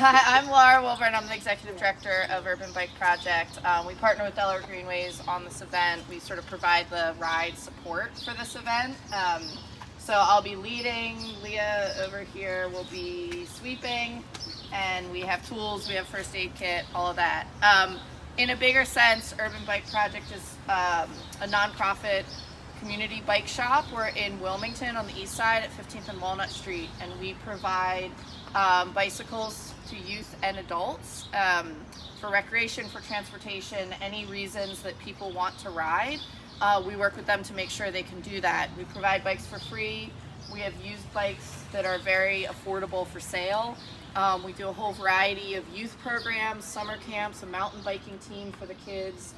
Hi, I'm Laura Wilburn. I'm the Executive Director of Urban Bike Project. We partner with Delaware Greenways on this event. We sort of provide the ride support for this event. So I'll be leading, Leah over here will be sweeping, and we have tools, we have first aid kit, all of that. In a bigger sense, Urban Bike Project is a nonprofit community bike shop. We're in Wilmington on the east side at 15th and Walnut Street, and we provide bicycles to youth and adults for recreation, for transportation, any reasons that people want to ride. We work with them to make sure they can do that. We provide bikes for free. We have used bikes that are very affordable for sale. We do a whole variety of youth programs, summer camps, a mountain biking team for the kids.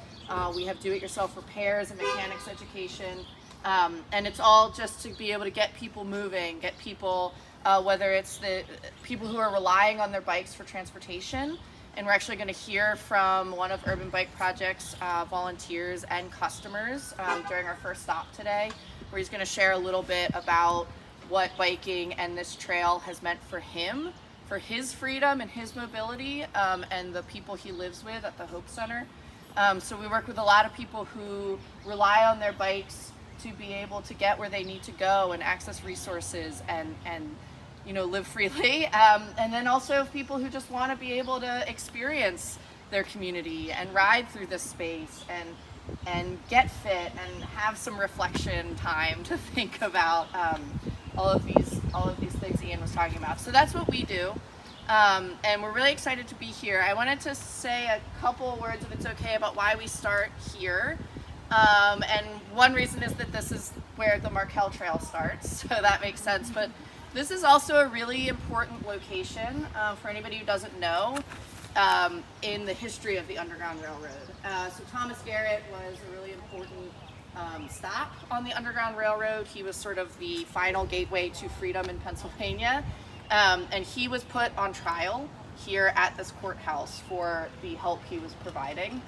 We have do-it-yourself repairs and mechanics education. And it's all just to be able to get people moving, get people, whether it's the people who are relying on their bikes for transportation. And we're actually going to hear from one of Urban Bike Project's volunteers and customers during our first stop today, where he's going to share a little bit about what biking and this trail has meant for him, for his freedom and his mobility, and the people he lives with at the Hope Center. So we work with a lot of people who rely on their bikes to be able to get where they need to go and access resources and live freely. And then also people who just want to be able to experience their community and ride through this space and get fit and have some reflection time to think about all of these things Ian was talking about. So that's what we do. And we're really excited to be here. I wanted to say a couple words, if it's okay, about why we start here. And one reason is that this is where the Markell Trail starts, so that makes sense. But this is also a really important location for anybody who doesn't know in the history of the Underground Railroad. So Thomas Garrett was a really important stop on the Underground Railroad. He was sort of the final gateway to freedom in Pennsylvania. And he was put on trial here at this courthouse for the help he was providing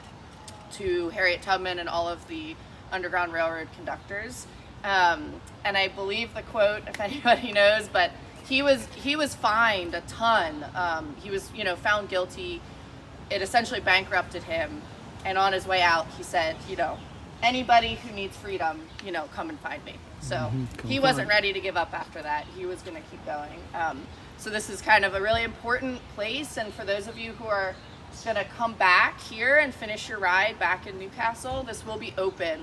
to Harriet Tubman and all of the Underground Railroad conductors. And I believe the quote, if anybody knows, but he was fined a ton. He was, found guilty. It essentially bankrupted him. And on his way out, he said, anybody who needs freedom, come and find me. So he wasn't ready to give up after that. He was going to keep going. So this is kind of a really important place. And for those of you who are going to come back here and finish your ride back in Newcastle, this will be open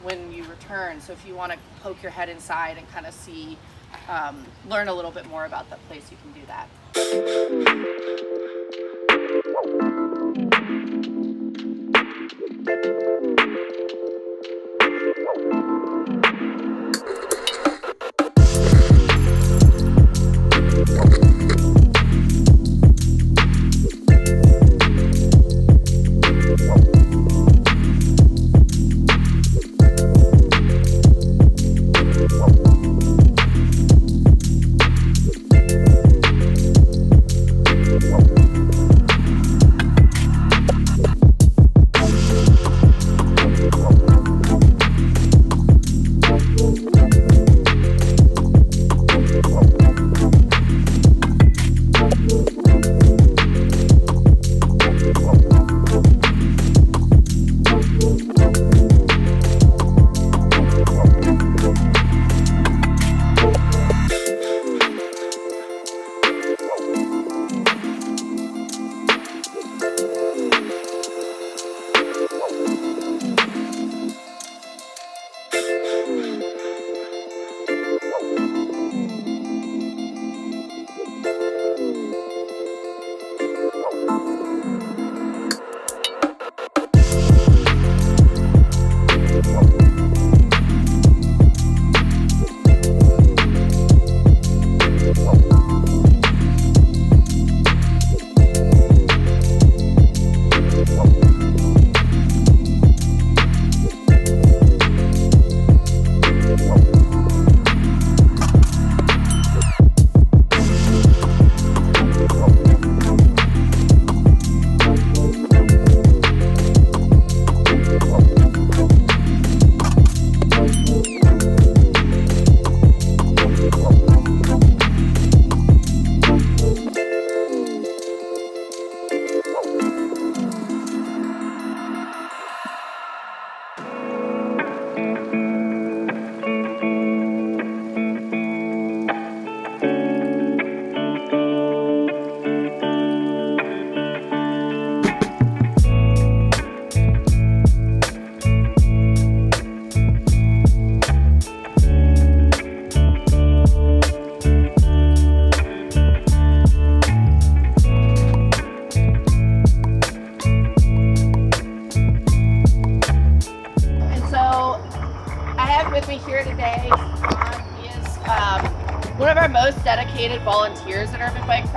when you return. So if you want to poke your head inside and kind of see, learn a little bit more about that place, you can do that.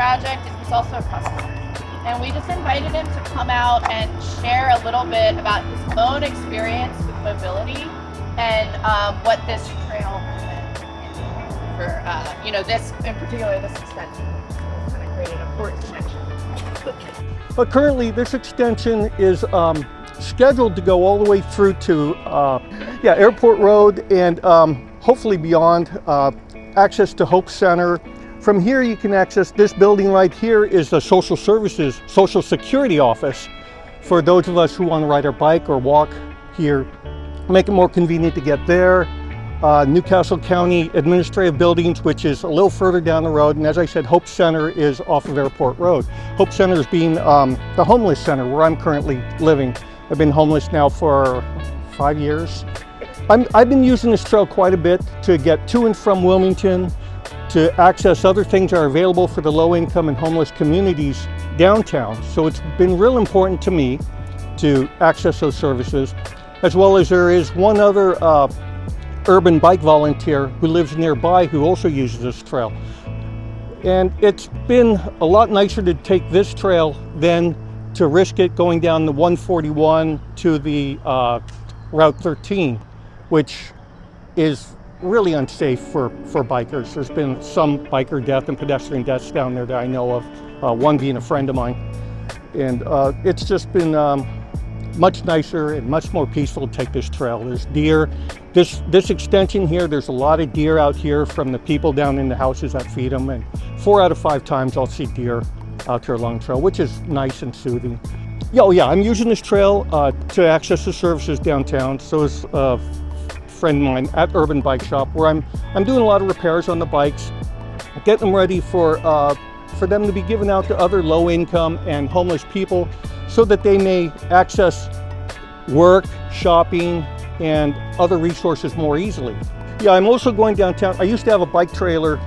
project, and he's also a customer. And we just invited him to come out and share a little bit about his own experience with mobility and what this trail has been for, this, in particular, this extension. It's kind of created an important connection. But currently, this extension is scheduled to go all the way through to Airport Road and hopefully beyond, access to Hope Center. From here you can access this building right here is the Social Services, Social Security office for those of us who want to ride our bike or walk here. Make it more convenient to get there. Newcastle County Administrative Buildings, which is a little further down the road, and as I said, Hope Center is off of Airport Road. Hope Center is being the homeless center where I'm currently living. I've been homeless now for 5 years. I've been using this trail quite a bit to get to and from Wilmington, to access other things that are available for the low-income and homeless communities downtown. So it's been real important to me to access those services, as well as there is one other urban bike volunteer who lives nearby who also uses this trail. And it's been a lot nicer to take this trail than to risk it going down the 141 to the Route 13, which is really unsafe for bikers. There's been some biker death and pedestrian deaths down there that I know of, one being a friend of mine. And it's just been much nicer and much more peaceful to take this trail. There's deer. This extension here, there's a lot of deer out here from the people down in the houses that feed them. And 4 out of 5 times I'll see deer out here along the trail, which is nice and soothing. I'm using this trail to access the services downtown. So is a friend of mine at Urban Bike Shop, where I'm doing a lot of repairs on the bikes, getting them ready for them to be given out to other low-income and homeless people so that they may access work, shopping, and other resources more easily. I'm also going downtown. I used to have a bike trailer.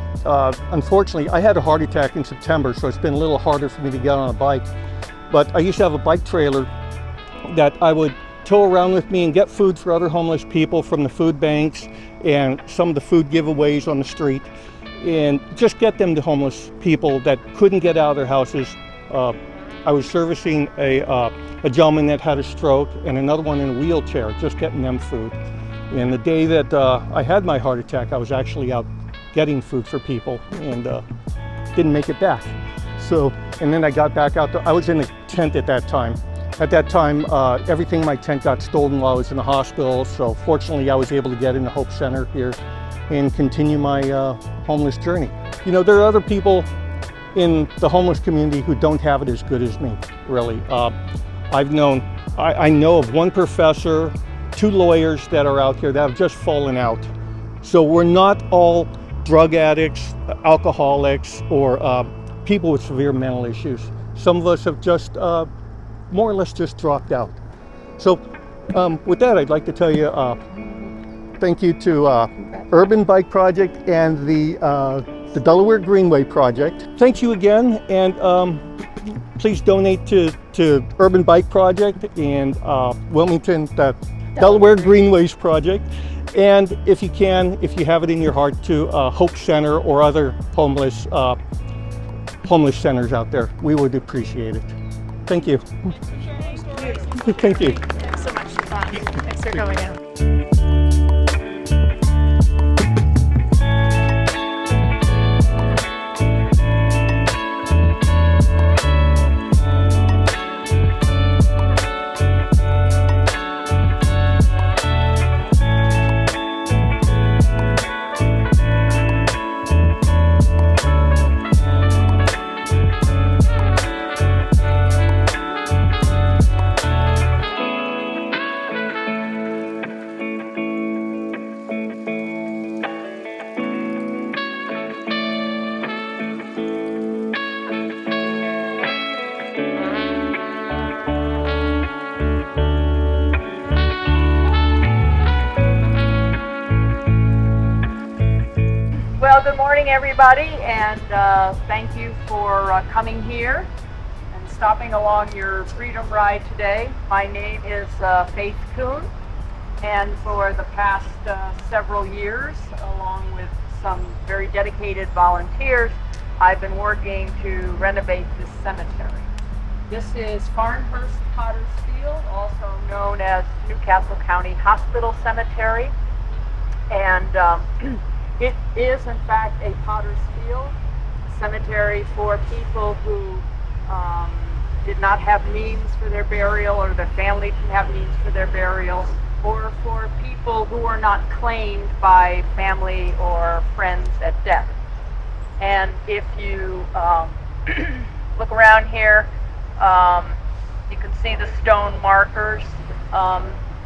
Unfortunately, I had a heart attack in September, so it's been a little harder for me to get on a bike. But I used to have a bike trailer that I would tow around with me and get food for other homeless people from the food banks and some of the food giveaways on the street, and just get them to homeless people that couldn't get out of their houses. I was servicing a gentleman that had a stroke and another one in a wheelchair, just getting them food. And the day that I had my heart attack, I was actually out getting food for people and didn't make it back. And then I got back out. I was in a tent at that time. At that time, everything in my tent got stolen while I was in the hospital. So fortunately, I was able to get into Hope Center here and continue my homeless journey. There are other people in the homeless community who don't have it as good as me, really. I know of one professor, 2 lawyers that are out here that have just fallen out. So we're not all drug addicts, alcoholics, or people with severe mental issues. Some of us have just more or less just dropped out. So with that, I'd like to tell you thank you to Urban Bike Project and the Delaware Greenway Project. Thank you again, and please donate to Urban Bike Project and Wilmington, the Delaware Greenways Project. And if you have it in your heart, to Hope Center or other homeless centers out there. We would appreciate it. Thank you. Thank you. Thanks so much, Tom. Thanks for coming out. Well, good morning, everybody, and thank you for coming here and stopping along your Freedom Ride today. My name is Faith Kuhn, and for the past several years, along with some very dedicated volunteers, I've been working to renovate this cemetery. This is Farnhurst Potter's Field, also known as Newcastle County Hospital Cemetery. And it is, in fact, a Potter's Field, a cemetery for people who did not have means for their burial, or their family didn't have means for their burial, or for people who were not claimed by family or friends at death. And if you look around here, you can see the stone markers.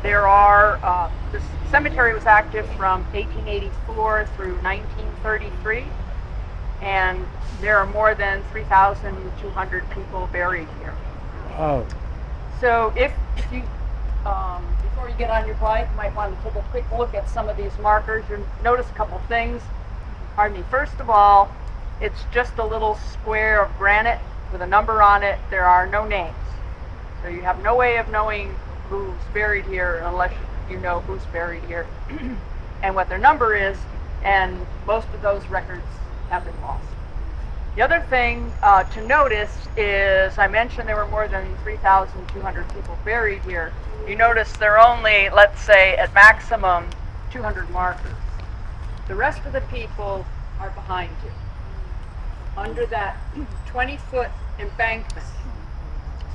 This cemetery was active from 1884 through 1933, and there are more than 3,200 people buried here. Wow. So if you, before you get on your bike, you might want to take a quick look at some of these markers. You'll notice a couple things. Pardon me. First of all, it's just a little square of granite with a number on it. There are no names. So you have no way of knowing who's buried here unless you know who's buried here and what their number is, and most of those records have been lost. The other thing to notice is, I mentioned there were more than 3,200 people buried here. You notice there are only, let's say, at maximum 200 markers. The rest of the people are behind you, under that 20-foot embankment.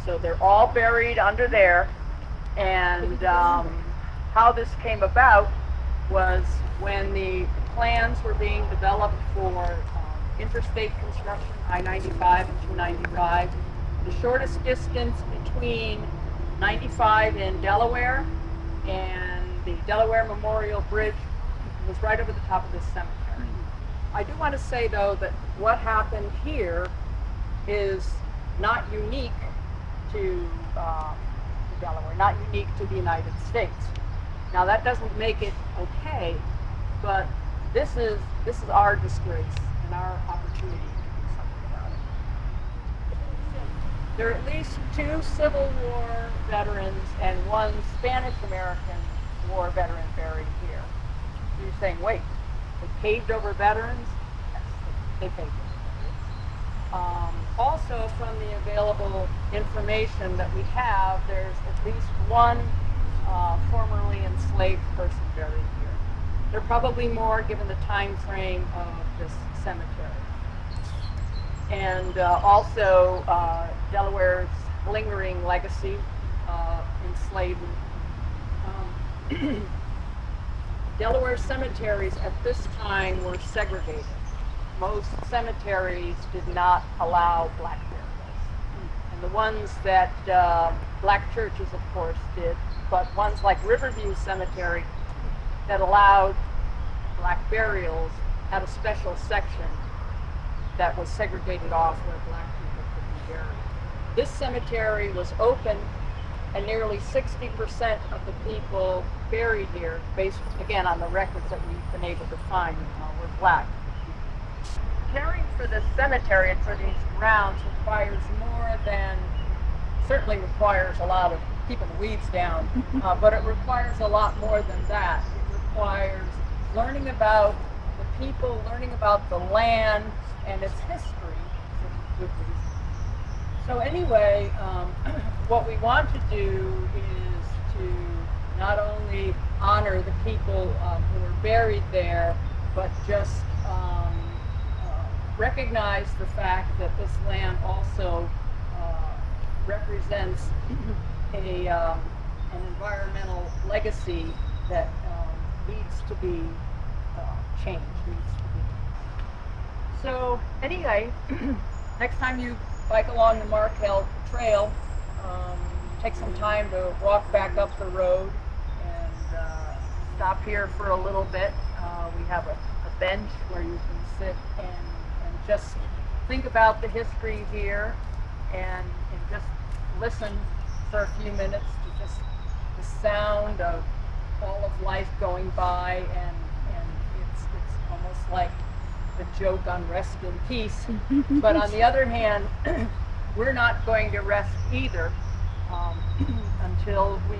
So they're all buried under there. And how this came about was when the plans were being developed for interstate construction, I-95 and 295. The shortest distance between 95 in Delaware and the Delaware Memorial Bridge was right over the top of this cemetery. I do want to say, though, that what happened here is not unique to Delaware, not unique to the United States. Now, that doesn't make it okay, but this is our disgrace and our opportunity to do something about it. There are at least 2 Civil War veterans and 1 Spanish-American War veteran buried here. So you're saying, wait, they paved over veterans? Yes, they paved over veterans. Also, from the available information that we have, there's at least 1 formerly enslaved person buried here. There are probably more given the time frame of this cemetery. And also Delaware's lingering legacy, enslavement. Delaware cemeteries at this time were segregated. Most cemeteries did not allow black burials. And the ones that black churches, of course, did, but ones like Riverview Cemetery that allowed black burials had a special section that was segregated off where black people could be buried. This cemetery was open, and nearly 60% of the people buried here, based again on the records that we've been able to find, were black. Caring for this cemetery and for these grounds certainly requires a lot of keeping the weeds down, but it requires a lot more than that. It requires learning about the people, learning about the land and its history for good reason. So anyway, what we want to do is to not only honor the people who are buried there, but just recognize the fact that this land also represents an environmental legacy that needs to be changed, So anyway, next time you bike along the Markell Trail, take some time to walk back up the road and stop here for a little bit. We have a bench where you can sit and just think about the history here and just listen for a few minutes to just the sound of all of life going by, and it's almost like the joke on rest in peace. But on the other hand, we're not going to rest either until we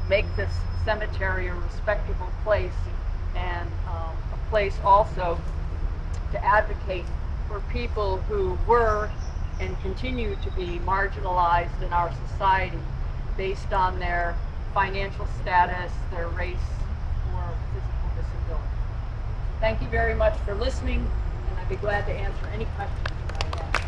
make this cemetery a respectable place, and a place also to advocate for people who were and continue to be marginalized in our society based on their financial status, their race, or physical disability. Thank you very much for listening, and I'd be glad to answer any questions you might have.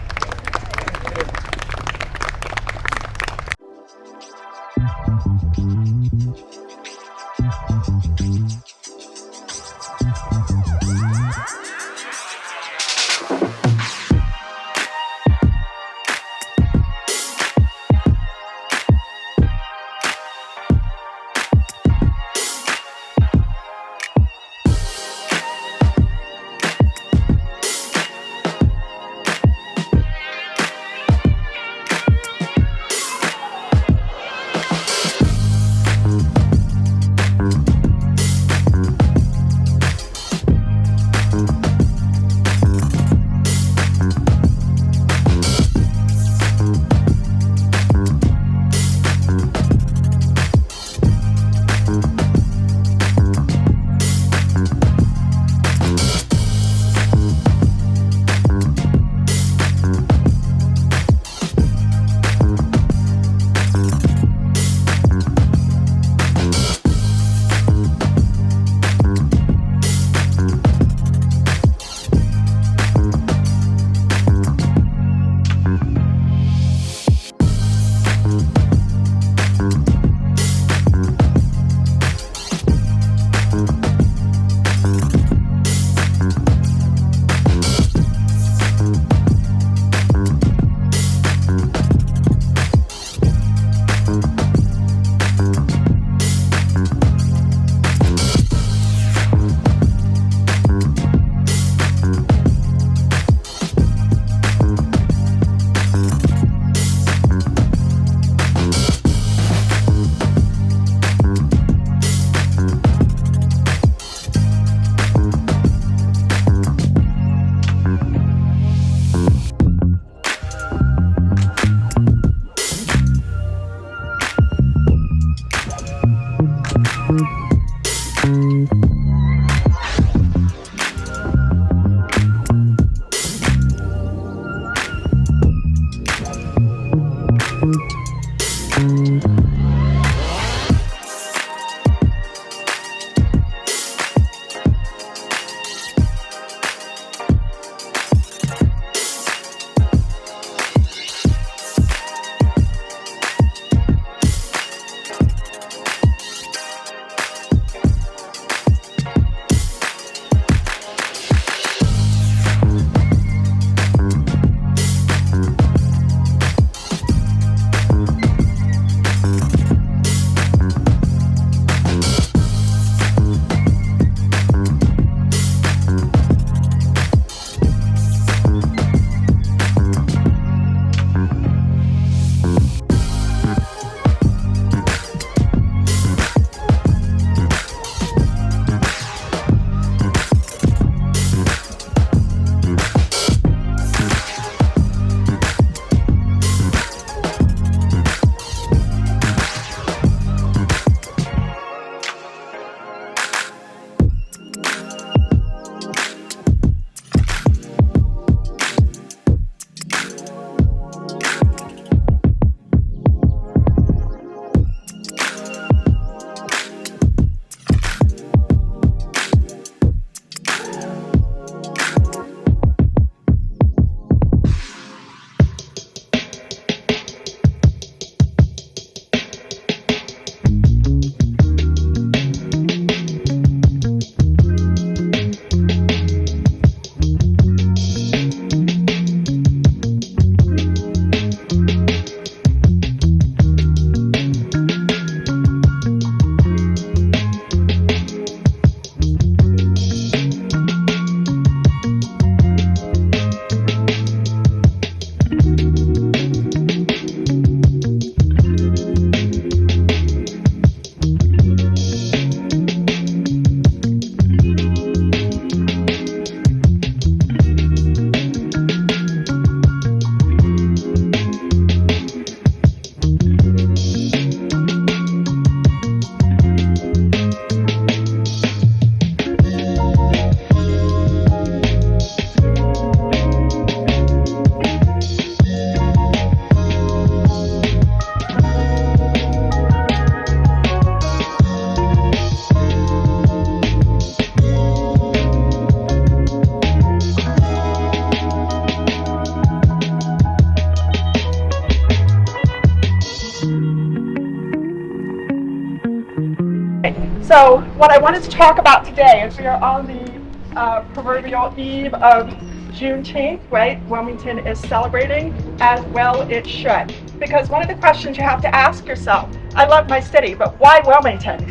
So what I wanted to talk about today is we are on the proverbial eve of Juneteenth, right? Wilmington is celebrating, as well it should. Because one of the questions you have to ask yourself, I love my city, but why Wilmington,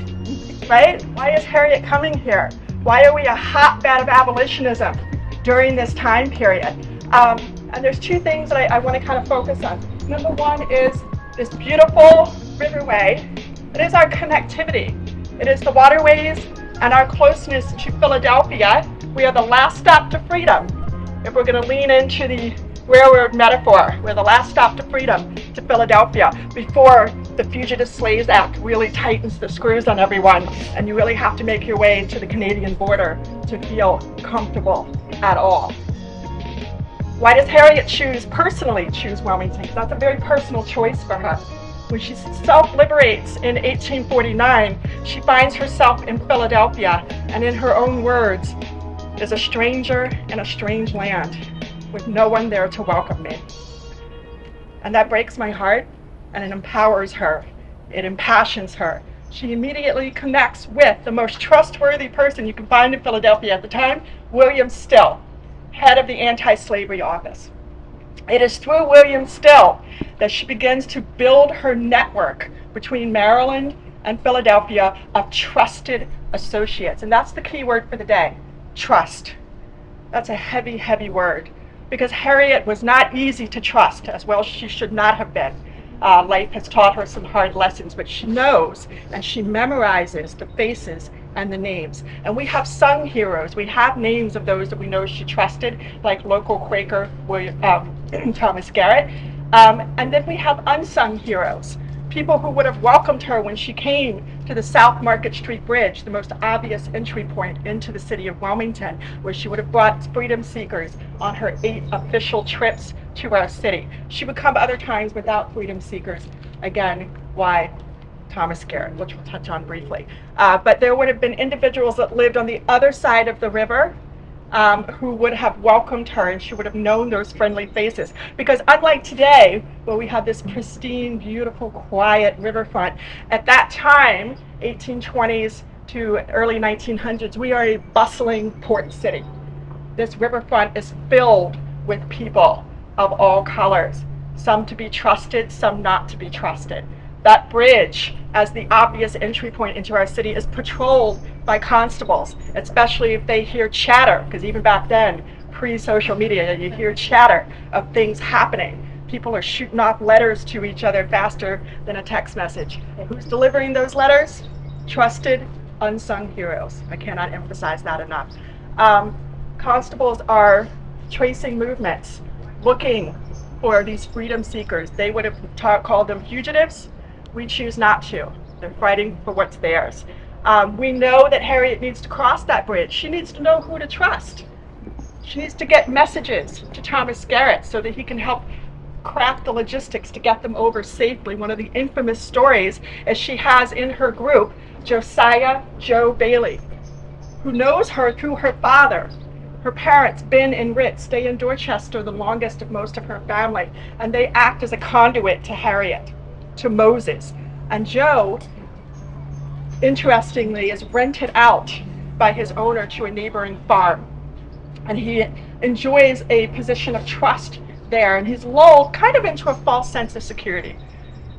right? Why is Harriet coming here? Why are we a hotbed of abolitionism during this time period? And there's two things that I want to kind of focus on. Number one is this beautiful Riverway. It is our connectivity. It is the waterways and our closeness to Philadelphia. We are the last stop to freedom. If we're going to lean into the railroad metaphor, we're the last stop to freedom to Philadelphia before the Fugitive Slaves Act really tightens the screws on everyone and you really have to make your way to the Canadian border to feel comfortable at all. Why does Harriet personally choose Wilmington? Because that's a very personal choice for her. When she self-liberates in 1849, she finds herself in Philadelphia and, in her own words, is a stranger in a strange land with no one there to welcome me. And that breaks my heart, and it empowers her. It impassions her. She immediately connects with the most trustworthy person you can find in Philadelphia at the time, William Still, head of the anti-slavery office. It is through William Still that she begins to build her network between Maryland and Philadelphia of trusted associates. And that's the key word for the day, trust. That's a heavy, heavy word, because Harriet was not easy to trust, as well she should not have been. Life has taught her some hard lessons, but she knows and she memorizes the faces and the names. And we have sung heroes. We have names of those that we know she trusted, like local Quaker Thomas Garrett. And then we have unsung heroes, people who would have welcomed her when she came to the South Market Street Bridge, the most obvious entry point into the city of Wilmington, where she would have brought freedom seekers on her 8 official trips to our city. She would come other times without freedom seekers. Again, why Thomas Garrett, which we'll touch on briefly. But there would have been individuals that lived on the other side of the river who would have welcomed her, and she would have known those friendly faces. Because unlike today, where we have this pristine, beautiful, quiet riverfront, at that time, 1820s to early 1900s, we are a bustling port city. This riverfront is filled with people of all colors, some to be trusted, some not to be trusted. That bridge, as the obvious entry point into our city, is patrolled by constables, especially if they hear chatter, because even back then, pre-social media, you hear chatter of things happening. People are shooting off letters to each other faster than a text message. And who's delivering those letters? Trusted, unsung heroes. I cannot emphasize that enough. Constables are tracing movements, looking for these freedom seekers. They would have called them fugitives. We choose not to. They're fighting for what's theirs. We know that Harriet needs to cross that bridge. She needs to know who to trust. She needs to get messages to Thomas Garrett so that he can help craft the logistics to get them over safely. One of the infamous stories is she has in her group Josiah Joe Bailey, who knows her through her father. Her parents, Ben and Rit, stay in Dorchester, the longest of most of her family, and they act as a conduit to Harriet, to Moses. And Joe, interestingly, is rented out by his owner to a neighboring farm. And he enjoys a position of trust there, and he's lulled kind of into a false sense of security.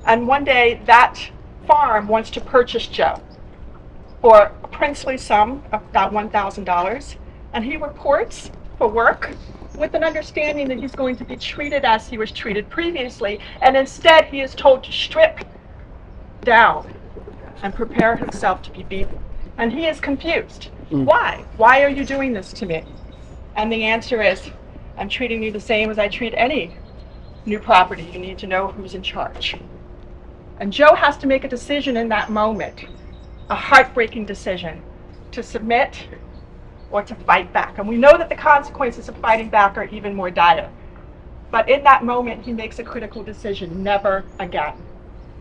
And one day, that farm wants to purchase Joe for a princely sum of about $1,000. And he reports for work with an understanding that he's going to be treated as he was treated previously, and instead he is told to strip down and prepare himself to be beaten. And he is confused. Why? Why are you doing this to me? And the answer is, I'm treating you the same as I treat any new property. You need to know who's in charge. And Joe has to make a decision in that moment, a heartbreaking decision, to submit or to fight back. And we know that the consequences of fighting back are even more dire. But in that moment, he makes a critical decision: never again.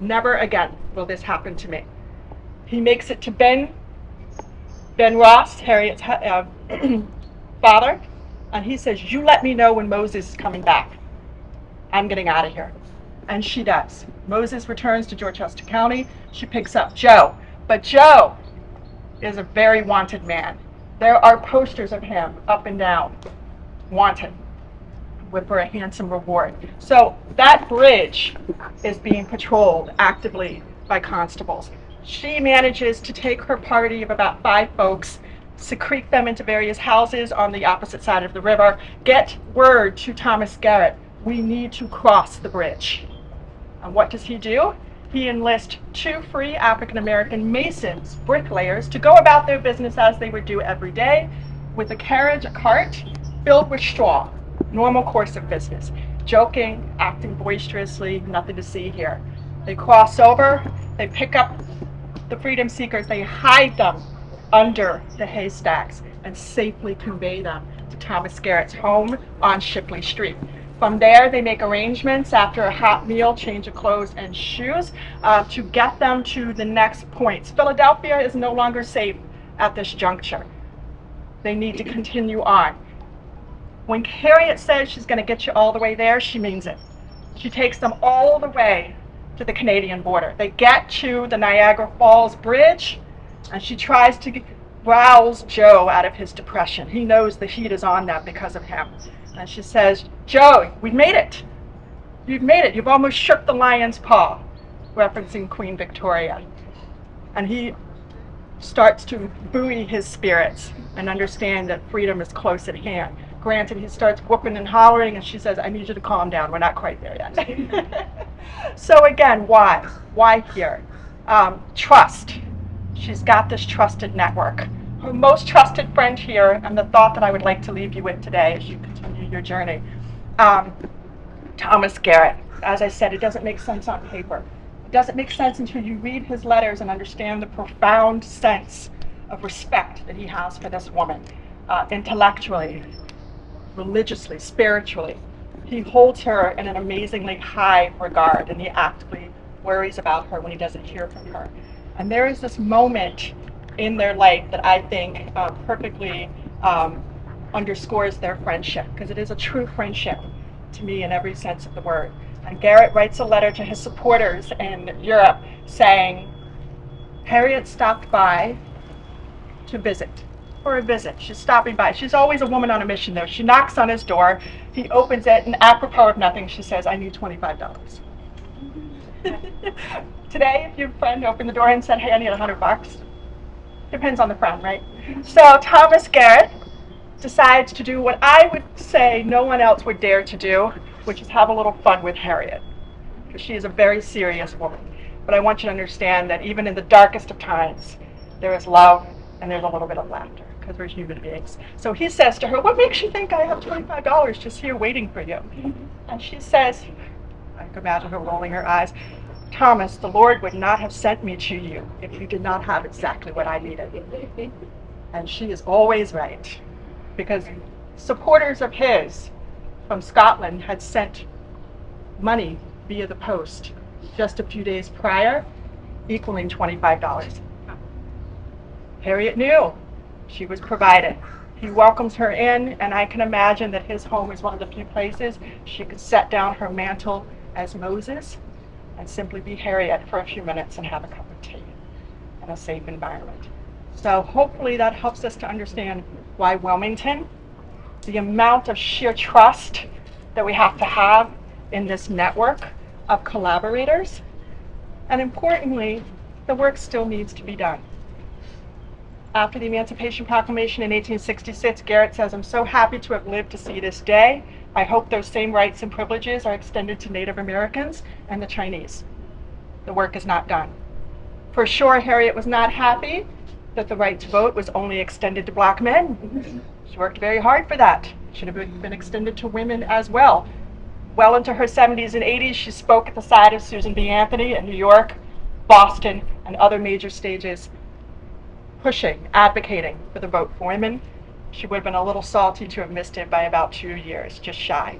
Never again will this happen to me. He makes it to Ben Ross, Harriet's father, and he says, you let me know when Moses is coming back. I'm getting out of here. And she does. Moses returns to Dorchester County. She picks up Joe. But Joe is a very wanted man. There are posters of him up and down, wanted, for a handsome reward. So that bridge is being patrolled actively by constables. She manages to take her party of about 5 folks, secrete them into various houses on the opposite side of the river, get word to Thomas Garrett, we need to cross the bridge. And what does he do? He enlists 2 free African-American masons, bricklayers, to go about their business as they would do every day, with a carriage, a cart, filled with straw. Normal course of business. Joking, acting boisterously, nothing to see here. They cross over, they pick up the freedom seekers, they hide them under the haystacks and safely convey them to Thomas Garrett's home on Shipley Street. From there, they make arrangements after a hot meal, change of clothes and shoes, to get them to the next points. Philadelphia is no longer safe at this juncture. They need to continue on. When Harriet says she's going to get you all the way there, she means it. She takes them all the way to the Canadian border. They get to the Niagara Falls Bridge, and she tries to rouse Joe out of his depression. He knows the heat is on them because of him. And she says, Joe, we've made it. You've made it. You've almost shook the lion's paw, referencing Queen Victoria. And he starts to buoy his spirits and understand that freedom is close at hand. Granted, he starts whooping and hollering, and she says, I need you to calm down. We're not quite there yet. So again, why? Why here? Trust. She's got this trusted network. Her most trusted friend here, and the thought that I would like to leave you with today as you continue your journey, Thomas Garrett. As I said, it doesn't make sense on paper. It doesn't make sense until you read his letters and understand the profound sense of respect that he has for this woman, intellectually, religiously, spiritually. He holds her in an amazingly high regard, and he actively worries about her when he doesn't hear from her. And there is this moment in their life that I think perfectly underscores their friendship, because it is a true friendship to me in every sense of the word. And Garrett writes a letter to his supporters in Europe saying, Harriet stopped by to visit. For a visit. She's stopping by. She's always a woman on a mission, though. She knocks on his door. He opens it, and apropos of nothing, she says, I need $25. Today, if your friend opened the door and said, hey, I need $100, depends on the friend, right? So Thomas Garrett decides to do what I would say no one else would dare to do, which is have a little fun with Harriet, because she is a very serious woman. But I want you to understand that even in the darkest of times, there is love and there's a little bit of laughter, because we're human beings. So he says to her, what makes you think I have $25 just here waiting for you? And she says, I can imagine her rolling her eyes, Thomas, the Lord would not have sent me to you if you did not have exactly what I needed. And she is always right, because supporters of his from Scotland had sent money via the post just a few days prior, equaling $25. Harriet knew she was provided. He welcomes her in, and I can imagine that his home is one of the few places she could set down her mantle as Moses and simply be Harriet for a few minutes and have a cup of tea in a safe environment. So hopefully that helps us to understand why Wilmington, the amount of sheer trust that we have to have in this network of collaborators, and importantly, the work still needs to be done. After the Emancipation Proclamation in 1866, Garrett says, I'm so happy to have lived to see this day. I hope those same rights and privileges are extended to Native Americans and the Chinese. The work is not done. For sure, Harriet was not happy that the right to vote was only extended to black men. She worked very hard for that. It should have been extended to women as well. Well into her 70s and 80s, she spoke at the side of Susan B. Anthony in New York, Boston, and other major stages, pushing, advocating for the vote for women. She would have been a little salty to have missed it by about 2 years, just shy.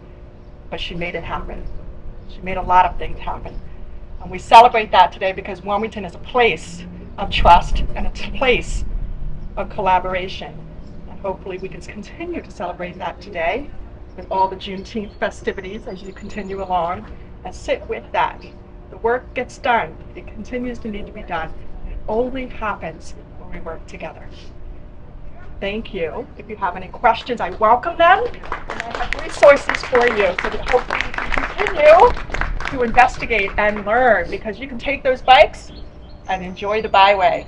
But she made it happen. She made a lot of things happen. And we celebrate that today because Wilmington is a place of trust and it's a place of collaboration. And hopefully we can continue to celebrate that today with all the Juneteenth festivities as you continue along, and sit with that. The work gets done. It continues to need to be done. It only happens when we work together. Thank you. If you have any questions, I welcome them. And I have resources for you so that hopefully you can continue to investigate and learn, because you can take those bikes and enjoy the byway.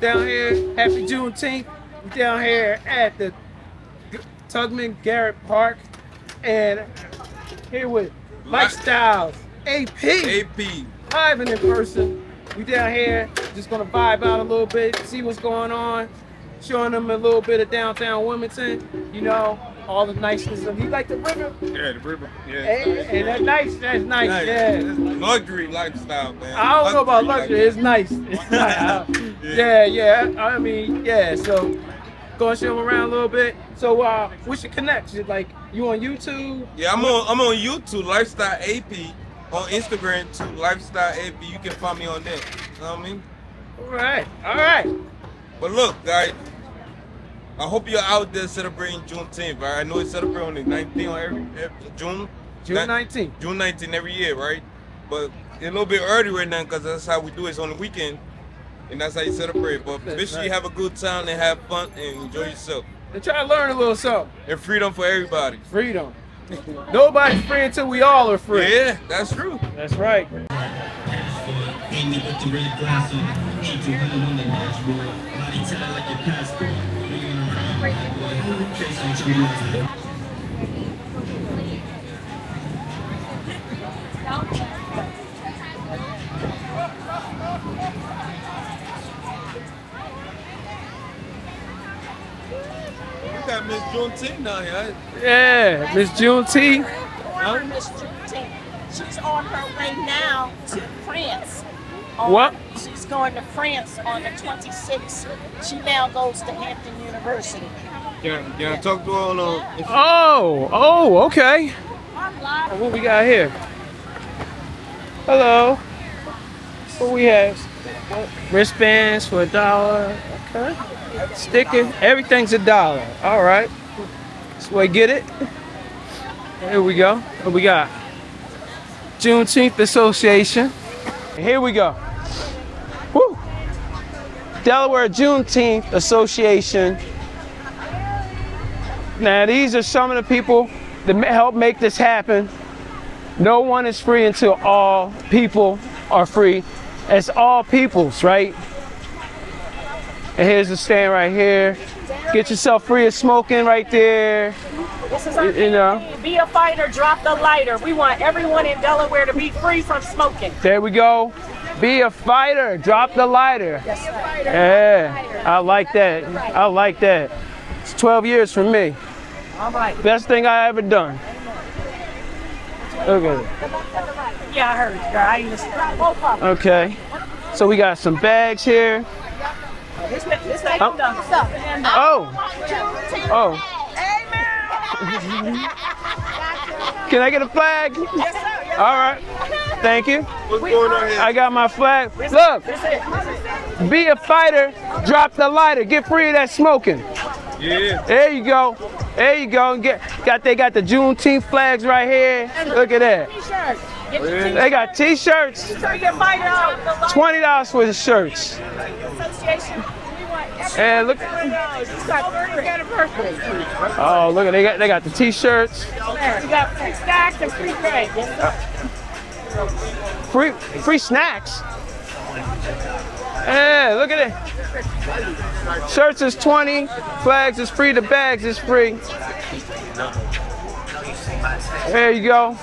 Down here, happy Juneteenth. We're down here at the Tubman Garrett Park, and here with Lifestyles AP. Live and in person. We down here just gonna vibe out a little bit, see what's going on, showing them a little bit of downtown Wilmington. You know, all the niceness of you like the river. Yeah, the river. Yeah. Hey, that's nice. That's nice. Yeah. Luxury lifestyle, man. I don't know about luxury. It's nice. It's nice. Yeah. I mean, yeah. So, gonna show them around a little bit. So, what's your connection? Like, you on YouTube? Yeah, I'm on YouTube, Lifestyle AP. On Instagram too, Lifestyle AP. You can find me on there. You know what I mean? All right. But look, guys, I hope you're out there celebrating Juneteenth. Right? I know it's celebrated on the 19th on every June 19th. June 19th every year, right? But it's a little bit early right now because that's how we do it. It's on the weekend, and that's how you celebrate. But make sure you have a good time and have fun and enjoy yourself. And try to learn a little something. And freedom for everybody. Freedom. Nobody's free until we all are free. Yeah, that's true. That's right. We got Miss Juneteenth down here. Yeah, Miss Juneteenth. Miss Juneteenth. She's on her way now to France. What? She's going to France on the 26th. She now goes to Hampton University. Can I talk to her on Oh, okay. What we got here? Hello. What we have? Wristbands for $1. Okay. Sticker. Everything's $1. All right. So I get it. Here we go. What we got? Juneteenth Association. Here we go. Woo. Delaware Juneteenth Association. Now these are some of the people that help make this happen. No one is free until all people are free. It's all peoples, right? And here's the stand right here. Get yourself free of smoking right there. This is our Be a fighter, drop the lighter. We want everyone in Delaware to be free from smoking. There we go. Be a fighter, drop the lighter. Yes, sir. Yeah, I like that. I like that. It's 12 years for me. All right. Best thing I ever done. Okay. Yeah, I heard. I understand. Both of them. Okay. So we got some bags here. This ain't done. Oh. Can I get a flag? Yes, sir. All right. Thank you. What's going on here? I got my flag. Look. Be a fighter. Drop the lighter. Get free of that smoking. Yeah. There you go. There you go. They got the Juneteenth flags right here. Look at that. T-shirts. They got T-shirts. $20 for the shirts. And look. Oh, look at they got the T-shirts. You got free snacks and free bread. Free snacks. Yeah, look at it. Shirts is 20, flags is free, the bags is free. There you go.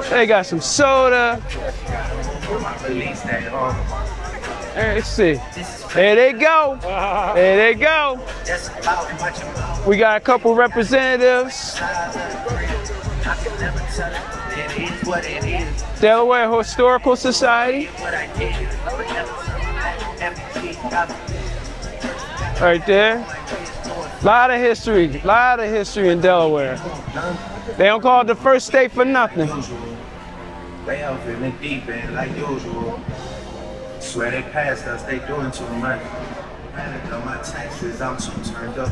They got some soda. Let's see. There they go. There they go. We got a couple representatives. Delaware Historical Society. Right there. Lot of history in Delaware. They don't call it the first state for nothing. Way off in the deep end like usual. Swear they passed us, they doing too much. Panic on my taxes, I'm too turned up.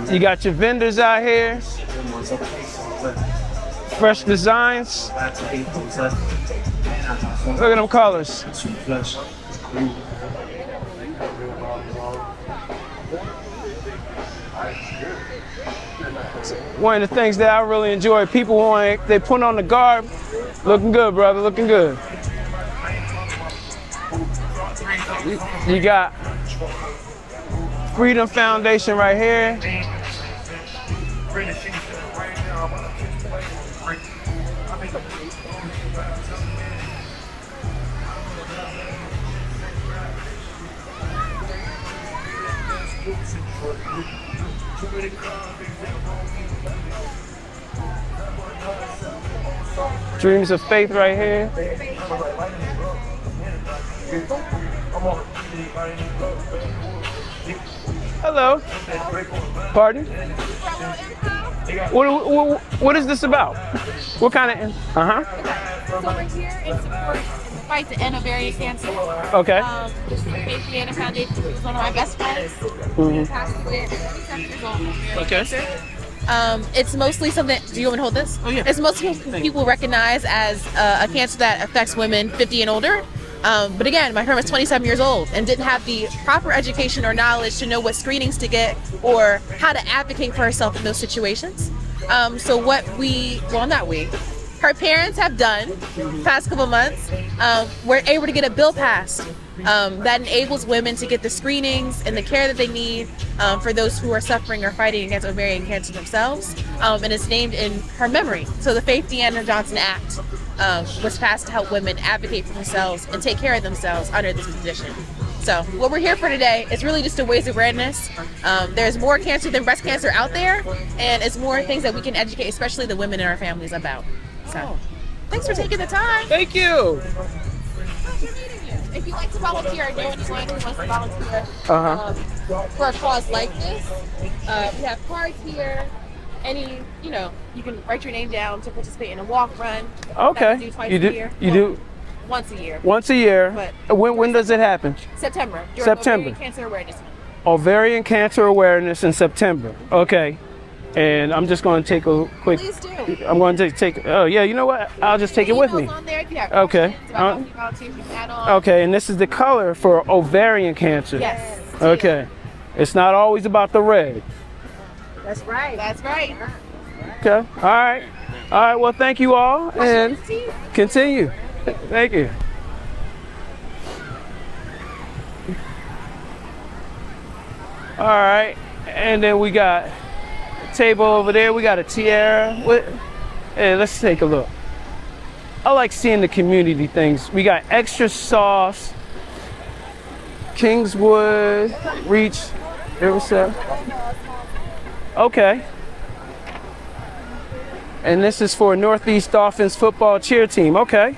You got your vendors out here. Fresh designs. Look at them colors. One of the things that I really enjoy, they put on the garb. Looking good, brother, looking good. You got Freedom Foundation right here. Dreams of Faith right here. Hello. Pardon? What is this about? What kind of? So we're here in support of the fight to end ovarian cancer. Okay. This is the Faith Fianna Foundation. He was one of my best friends. He passed away at 27 years old from ovarian cancer. It's mostly something. Do you want me to hold this? Oh yeah. It's mostly people recognize as a cancer that affects women 50 and older. But again, my friend was 27 years old and didn't have the proper education or knowledge to know what screenings to get or how to advocate for herself in those situations. So what her parents have done the past couple months, we're able to get a bill passed that enables women to get the screenings and the care that they need for those who are suffering or fighting against ovarian cancer themselves. And it's named in her memory. So the Faith Deanna Johnson Act was passed to help women advocate for themselves and take care of themselves under this condition. So what we're here for today is really just to raise awareness. There's more cancer than breast cancer out there, and it's more things that we can educate, especially the women in our families about. So thanks for taking the time. Thank you. If you'd like to volunteer, I know anyone who wants to volunteer for a cause like this. We have cards here. You can write your name down to participate in a walk run. Okay. Do twice a year. You do? Once a year. Once a year. But when does it happen? September. During September. Ovarian Cancer Awareness Month. Ovarian Cancer Awareness in September. Okay. And I'm just going to take a quick. Please do. I'm going to take. Oh yeah, you know what? I'll just take it with me. On there if you have Okay. about volunteers you can add on. Okay, and this is the color for ovarian cancer. Yes. Okay. It's not always about the red. That's right. That's right. Okay. All right. All right. Well, thank you all, and continue. Thank you. All right, and then we got a table over there. We got a tiara. Hey, let's take a look. I like seeing the community things. We got extra sauce, Kingswood, Reach, Riverfront. Okay. And this is for Northeast Dolphins football cheer team. Okay.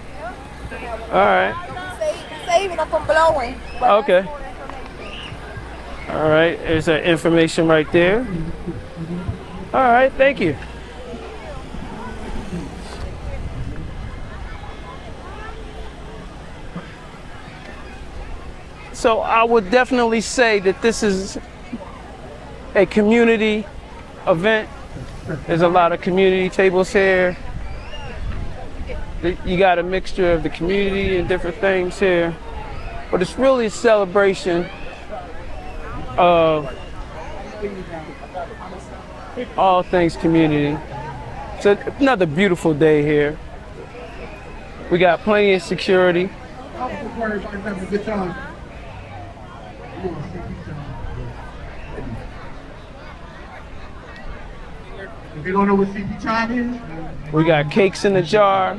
All right. Saving up from blowing. Okay. All right. There's that information right there. All right. Thank you. So I would definitely say that this is a community event. There's a lot of community tables here. You got a mixture of the community and different things here. But it's really a celebration of all things community. It's another beautiful day here. We got plenty of security. If you don't know what CP time is, we got cakes in the jar.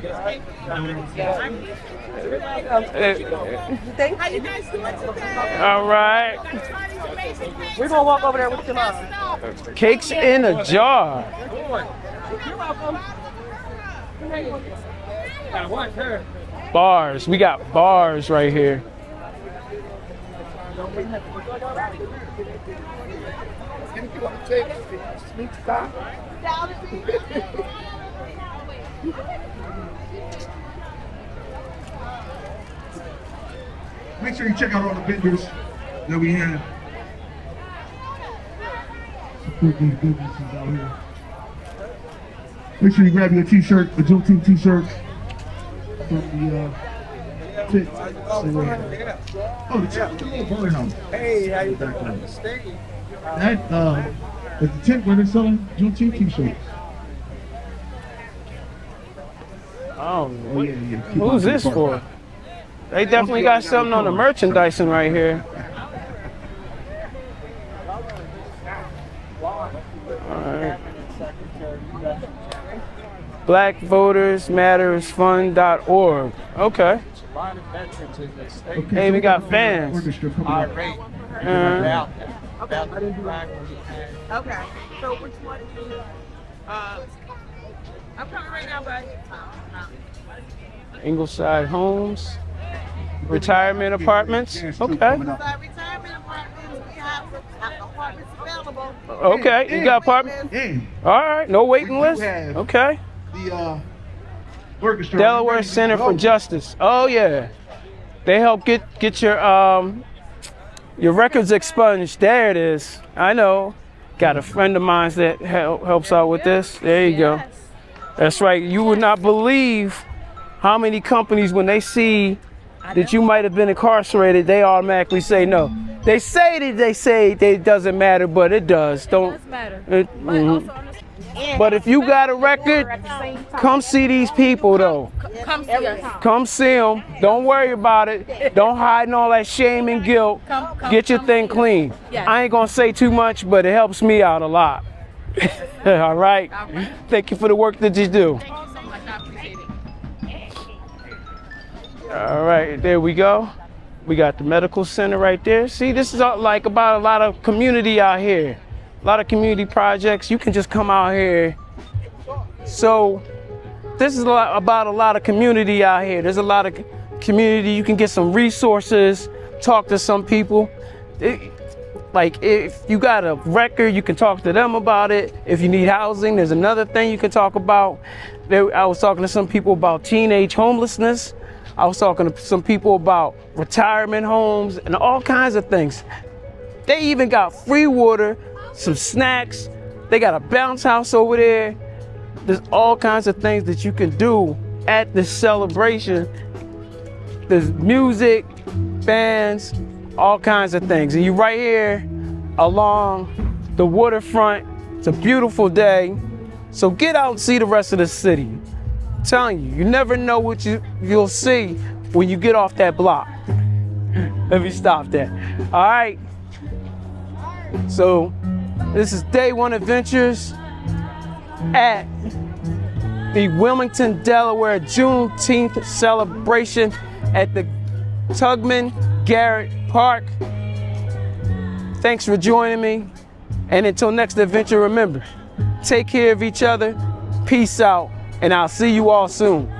All right. We're gonna walk over there with your mom. Cakes in a jar. You're welcome. Bars. We got bars right here. make sure you check out all the vendors that we have. Make sure you grab your t-shirt, a Juneteenth t-shirt from the tent. Oh, the tent burn house. Hey, how you doing? That is the tent where they're selling Juneteenth t-shirts. Oh, Oh yeah. who's this for? They definitely got something on the merchandising right here. All right. BlackVotersMattersFund.org. Okay. Hey, we got fans. Orchestra coming up. Okay. So which one do you? I'm coming right now, bud. Ingleside Homes. Retirement apartments. Okay. Retirement apartments, we have apartments available. Okay, you got apartment? And All right, no waiting we do list? have Okay. the orchestra. Delaware Center for Justice. Oh yeah. They help get your records expunged. There it is. I know. Got a friend of mine that helps out with this. There you go. That's right. You would not believe how many companies, when they see that you might have been incarcerated, they automatically say no. They say it doesn't matter, but it does. Don't. It does matter. But if you got a record, come see these people though. Come see us. Come see them. Don't worry about it. Don't hide in all that shame and guilt. Get your thing clean. Yes. I ain't gonna say too much, but it helps me out a lot. All right. Thank you for the work that you do. Thank you so much. I appreciate it. All right, there we go. We got the medical center right there. See, this is like about a lot of community out here. A lot of community projects. You can just come out here. So this is about a lot of community out here. There's a lot of community. You can get some resources, talk to some people. Like if you got a record, you can talk to them about it. If you need housing, there's another thing you can talk about. I was talking to some people about teenage homelessness. I was talking to some people about retirement homes and all kinds of things. They even got free water, some snacks. They got a bounce house over there. There's all kinds of things that you can do at this celebration. There's music, bands, all kinds of things. And you're right here along the waterfront. It's a beautiful day. So get out and see the rest of the city. I'm telling you, you never know what you'll see when you get off that block. Let me stop there. All right. So this is Day One Adventures at the Wilmington, Delaware Juneteenth celebration at the Tubman Garrett Park. Thanks for joining me. And until next adventure, remember, take care of each other. Peace out. And I'll see you all soon.